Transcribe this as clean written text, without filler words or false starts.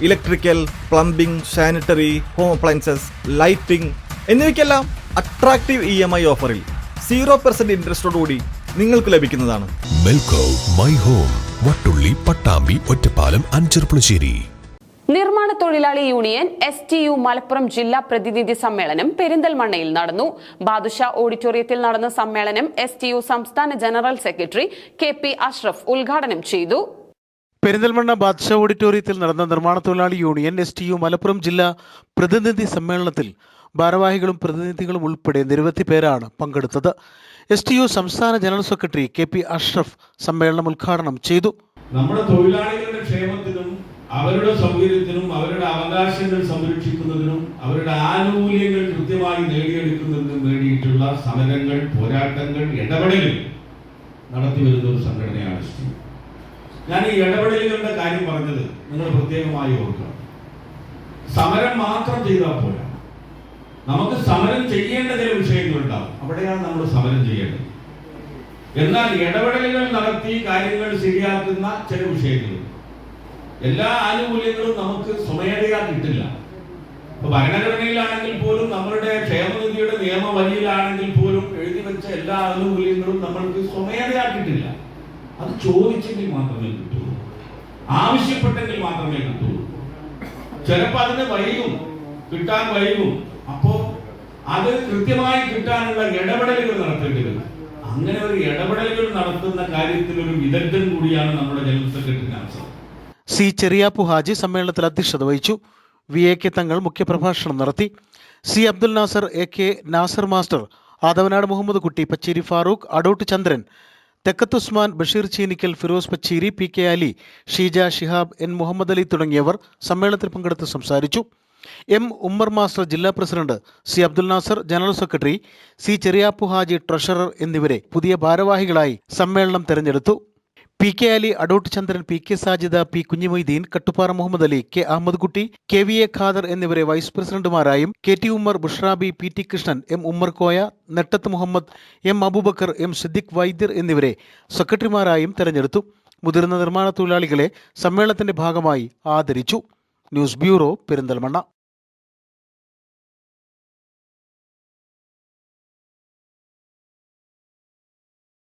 Electrical, plumbing, sanitary, home appliances, lighting എന്നിവയ്ക്കെല്ലാം attractive EMI ഓഫറിൽ 0% ഇൻട്രസ്റ്റോടുകൂടി നിങ്ങൾക്ക് ലഭിക്കുന്നതാണ്. Melco my home, Vattulli, Pattambi, Ottapalam, Ancharpulassery. നിർമ്മാണ തൊഴിലാളി യൂണിയൻ STU മലപ്പുറം ജില്ലാ പ്രതിനിധി സമ്മേളനം പെരിന്തൽമണ്ണയിൽ നടന്നു. ബാദുഷ ഓഡിറ്റോറിയത്തിൽ നടന്ന സമ്മേളനം STU സംസ്ഥാന ജനറൽ സെക്രട്ടറി KP അഷ്റഫ് ഉദ്ഘാടനം ചെയ്തു. പെരിന്തൽമണ്ണ ബാദ്ഷ ഓഡിറ്റോറിയത്തിൽ നടന്ന നിർമ്മാണ തൊഴിലാളി യൂണിയൻ STU മലപ്പുറം ജില്ലാ പ്രതിനിധി സമ്മേളനത്തിൽ ഭാരവാഹികളും പ്രതിനിധികളും ഉൾപ്പെടെ നിരവധി പേരാണ് പങ്കെടുത്തത്. STU സംസ്ഥാന ജനറൽ സെക്രട്ടറി KP അഷ്റഫ് സമ്മേളനം ഉദ്ഘാടനം ചെയ്തു. നമ്മുടെ തൊഴിലാളികളുടെ ക്ഷേമത്തിനും അവരുടെ സൗകര്യത്തിനും അവരുടെ അവകാശങ്ങൾ സംരക്ഷിക്കുന്നതിനും അവരുടെ ആനുകൂല്യങ്ങൾ കൃത്യമായി നേടിയെടുക്കുന്നതിനും വേണ്ടിയിട്ടുള്ള സമരങ്ങൾ, പോരാട്ടങ്ങൾ, ഇടപെടലുകൾ നടത്തിവരുന്ന ഒരു സംഘടനയാണ് STU. ഞാൻ ഈ ഇടപെടലുകളുടെ കാര്യം പറഞ്ഞത് നിങ്ങൾ പ്രത്യേകമായി ഓർക്കണം. സമരം മാത്രം ചെയ്താൽ പോരാ, നമുക്ക് സമരം ചെയ്യേണ്ട ചില വിഷയങ്ങളുണ്ടാവും, അവിടെയാണ് നമ്മൾ സമരം ചെയ്യേണ്ടത്. എന്നാൽ ഇടപെടലുകൾ നടത്തി കാര്യങ്ങൾ ശരിയാക്കുന്ന ചില വിഷയങ്ങളുണ്ട്. എല്ലാ ആനുകൂല്യങ്ങളും നമുക്ക് സ്വമേധയാ കിട്ടില്ല. ഇപ്പൊ ഭരണഘടനയിലാണെങ്കിൽ പോലും നമ്മളുടെ ക്ഷേമനിധിയുടെ നിയമവലിയിലാണെങ്കിൽ പോലും എഴുതി വെച്ച എല്ലാ ആനുകൂല്യങ്ങളും നമ്മൾക്ക് സ്വമേധയാ കിട്ടില്ല. അത് ചോദിച്ചെങ്കിൽ മാത്രമേ കിട്ടുള്ളൂ, ആവശ്യപ്പെട്ടെങ്കിൽ മാത്രമേ കിട്ടുള്ളൂ. ചിലപ്പോൾ അതിന് കിട്ടാൻ വൈകും. അപ്പോ അത് കൃത്യമായി കിട്ടാനുള്ള ഇടപെടലുകൾ നടത്തേണ്ടി വരും. അങ്ങനെ ഒരു ഇടപെടലുകൾ നടത്തുന്ന കാര്യത്തിൽ ഒരു വിദഗ്ധൻ കൂടിയാണ് നമ്മുടെ general secretary Nasar. C. Cheriyappu Haji സമ്മേളനത്തിൽ അധ്യക്ഷത വഹിച്ചു. VAK തങ്ങൾ മുഖ്യപ്രഭാഷണം നടത്തി. C. Abdul Nasar, AK Nasar master, Athavanad Muhammad Kutty, Pacheri Farooq, Adott ചന്ദ്രൻ, തെക്കത്ത് ഉസ്മാൻ, ബഷീർ ചീനിക്കൽ, ഫിറോസ് പച്ചേരി, PK അലി, ഷീജ, ഷിഹാബ്, N. മുഹമ്മദ് അലി തുടങ്ങിയവർ സമ്മേളനത്തിൽ പങ്കെടുത്ത് സംസാരിച്ചു. M. ഉമ്മർ മാസ്റ്റർ ജില്ലാ president, C. Abdul Nasar general secretary, C. Cheriyappu Haji treasurer എന്നിവരെ പുതിയ ഭാരവാഹികളായി സമ്മേളനം തെരഞ്ഞെടുത്തു. PK അലി, അടോട്ട് ചന്ദ്രൻ, PK Sajida, P. Kunhimoideen, Kattuppara Muhammad Ali, K. Ahmed കുട്ടി, KVA ഖാദർ എന്നിവരെ വൈസ് പ്രസിഡന്റുമാരായും KT Ummer, Bushrabi, PT Krishnan, M. Ummer Koya, Nettath Muhammad, M. Abubakar, M. Siddique Vaidyar എന്നിവരെ സെക്രട്ടറിമാരായും തെരഞ്ഞെടുത്തു. മുതിർന്ന നിർമ്മാണ തൊഴിലാളികളെ സമ്മേളനത്തിന്റെ ഭാഗമായി ആദരിച്ചു. News bureau, Perinthalmanna.